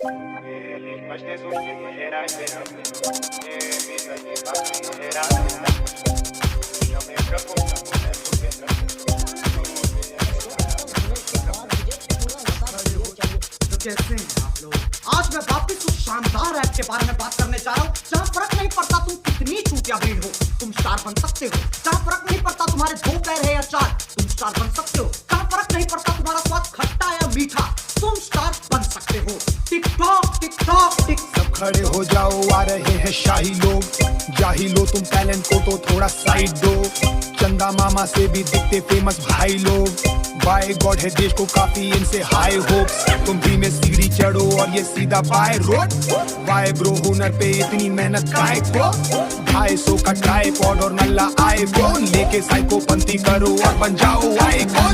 कैसे हैं आप लोग? आज मैं वापस उस शानदार ऐप के बारे में बात करने जा रहा हूँ जहाँ फर्क नहीं पड़ता तुम कितनी चूतिया भीड़ हो, तुम स्टार बन सकते हो। जहाँ फर्क नहीं पड़ता तुम्हारे 2 पैर है या 4, तुम स्टार बन सकते हो। जहाँ फर्क नहीं पड़ता तुम्हारा स्वाद खट्टा या मीठा, तुम स्टार बन सकते हो। टिकटॉक टिकटॉक टिक सब खड़े हो जाओ, आ रहे हैं शाही लोग। जाहिलो तुम टैलेंट को तो थोड़ा साइड दो। चंदा मामा से भी दिखते फेमस भाई लोग। बाय गॉड है देश को काफी इनसे हाई होप्स। तुम भी में सीढ़ी चढ़ो और ये सीधा बाय रोड। बाय ब्रो हुनर पे इतनी मेहनत काय को। 250 का ट्राइपॉड और नल्ला आईफोन लेके साइको पंथी करो और बन जाओ आईकॉन।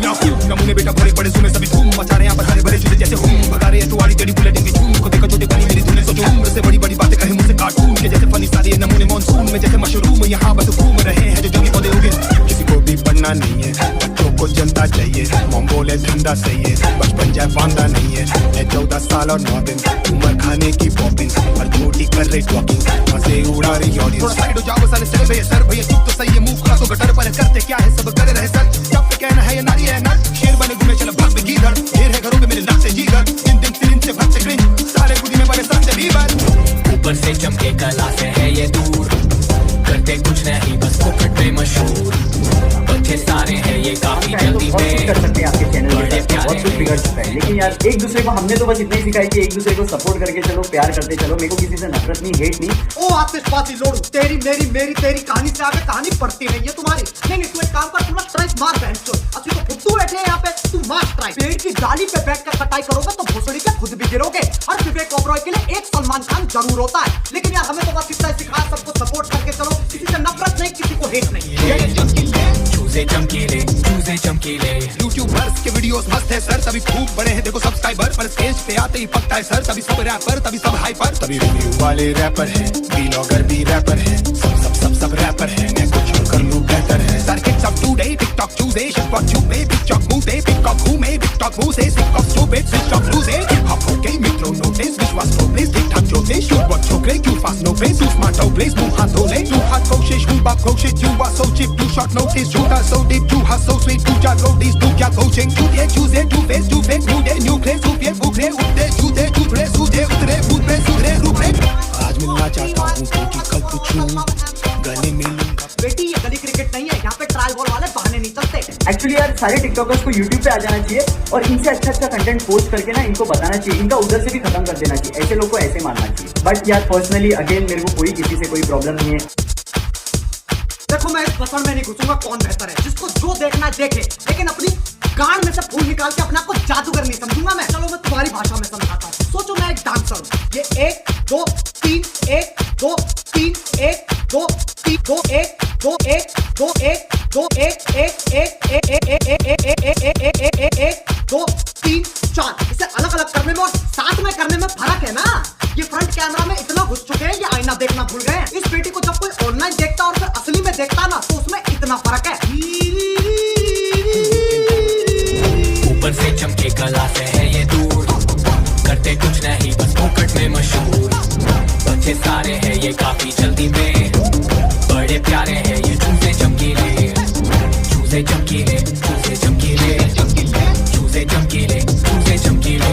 नमूने बेटा भरे पड़े सुने सभी धूम मचा रहे यहाँ पर हरे भरे चूल्हे जैसे हूँ। भगा रहे तुम्हारी टेढ़ी बुलेटिन की झूम को देखो छोटे बनी मेरी धुने। सोचो उम्र से बड़ी बड़ी बातें कहे मुझसे कार्टून के जैसे फनी सारे नमूने मॉनसून में जैसे मशरूम यहाँ बस घूम रहे हैं जो जंगली पौधे उगे। किसी को भी पढ़ना नहीं है, बच्चों को जनता चाहिए। मॉम बोले धंधा सही है, बचपन जाए वांदा नहीं है। 14 साल और 9 दिन उम्र खाने की पॉपिंग और छोटी कर रही टॉकिंग मजे उड़ा रही ऑडियंस। थोड़ा साइड हो जाओ साले चले भैया सर भैया चुप तो सही है। मुंह खुला तो गटर पर करते क्या है सब करे रहे सर। जब पे कहना है ये नारी है नट शेर बने घूमे चल भाग में गीदड़। ढेर है घरों में मेरे नाक से जीगर दिन दिन सिरिंज से भरते क्रिंज सारे बुद्धि में बड़े संत लीवर। ऊपर से चमके कला से है ये दूर, करते कुछ नहीं बस फोकट पे मशहूर। बच्चे सारे हैं ये काफी जल्दी में कर सकते हैं आपके चैनल में, बहुत कुछ बिगड़ सकता है। लेकिन यार एक दूसरे को हमने तो बस इतना ही सिखाया कि एक दूसरे को सपोर्ट करके चलो, प्यार करते चलो। मेरे को किसी से नफरत नहीं, हेट नहीं। ओ आतिशबाजी लोड़ू, तेरी मेरी मेरी तेरी कहानी से आगे कहानी पड़ती नहीं है तुम्हारी। नहीं तू एक काम कर, तू ना स्ट्राइक मार बहन चोद। असली तो फुद्दू बैठे हैं यहाँ पे, तू मार स्ट्राइक। पेड़ की डाली पे बैठकर कटाई करोगे तो भोसड़ी पे खुद भी गिरोगे। और विवेक ओबरॉय के लिए एक सलमान खान जरूर होता है। लेकिन यार हमें तो बस इतना सिखाया, सबको सपोर्ट करके चलो, किसी से नफरत नहीं, किसी को हेट नहीं। चूजे चमकीले यूट्यूबर्स के वीडियोस मस्त है सर, तभी खूब बड़े हैं देखो सब्सक्राइबर। पर स्टेज पे आते ही पकता है सर, तभी सब रैपर तभी सब हाइपर। तभी रिव्यू वाले रैपर हैं, व्लॉगर भी रैपर हैं। सब रैपर हैं, मैं कुछ और कर लूं बेहतर है। Circuits up today TikTok चूजे शिपॉक चूपे टिकटॉक मुंह से पिकॉक घूमे टिकटॉक मुंह से सिकॉक स्टूपिड स्विच ऑफ लूजे। हिप हॉप हो गई मित्रों नोटिस विश्वास नो प्लेस ठीक ठाक जो से शूट बहुत छोकरे क्यों fast no face to smart हो प्लेस मुंह हाथ धो ले। टू हाथ कोशिश टू बाप कोशिश you are so cheap to short notice झूठा सो डीप टू हाथ सो स्वीट टू जा रोडीज टू क्या कोचिंग चूजे to face to fake new day new craze सूफे भूखे उठते चूते टूटरे सूते उतरे भूत पे सुधरे रूप रे। आज मिलना चाहता हूँ क्योंकि कल पूछूं गले मिलूंगा। बेटी ये गली क्रिकेट नहीं है, यहाँ पे ट्रायल बॉल वाले बहाने नहीं चलते। एक्चुअली यार सारे टिकटॉकर्स को यूट्यूब पे आ जाना चाहिए और इनसे अच्छा कंटेंट पोस्ट करके ना इनको बताना चाहिए, इनका उधर से भी खत्म कर देना चाहिए। ऐसे लोग को ऐसे मानना चाहिए। बट यार पर्सनली अगेन मेरे को कोई किसी से कोई प्रॉब्लम नहीं है। देखो मैं इस बसड़ में नहीं घुसूंगा कौन बेहतर है, जिसको जो देखना है देखे, लेकिन अपनी गांड में से फूल निकाल के अपने आप को जादूगर नहीं समझूंगा मैं। चलो मैं तुम्हारी भाषा में समझाता हूँ। सोचो मैं एक डांसर हूँ, ये 1 2 3 1 2 3 1 2 3 2 1 2 1 2 1 2 1 1 1 1 2 3 4 इसे अलग अलग करने में और साथ में करने में फर्क है ना। ये फ्रंट कैमरा में इतना घुस चुके हैं, ये आईना देखना भूल गए हैं। इस बेटी को जब कोई ऑनलाइन देखता और फिर असली में देखता ना तो उसमें इतना फर्क है। ऊपर से चमके कला से है ये दूर, करते कुछ नहीं बस फोकट में मशहूर। बच्चे सारे हैं ये काफी जल्दी में, बड़े प्यारे हैं ये चूजे चमकीले। चूजे चमकीले चूजे चमकीले चूजे चमकीले चूजे चमकीले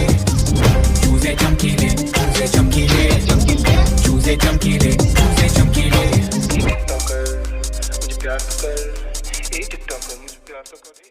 चूजे चमकीले चूजे चमकीले चूजे चमकीले चूजे चमकीले। मुझे प्यार तो कर, मुझे प्यार तो कर।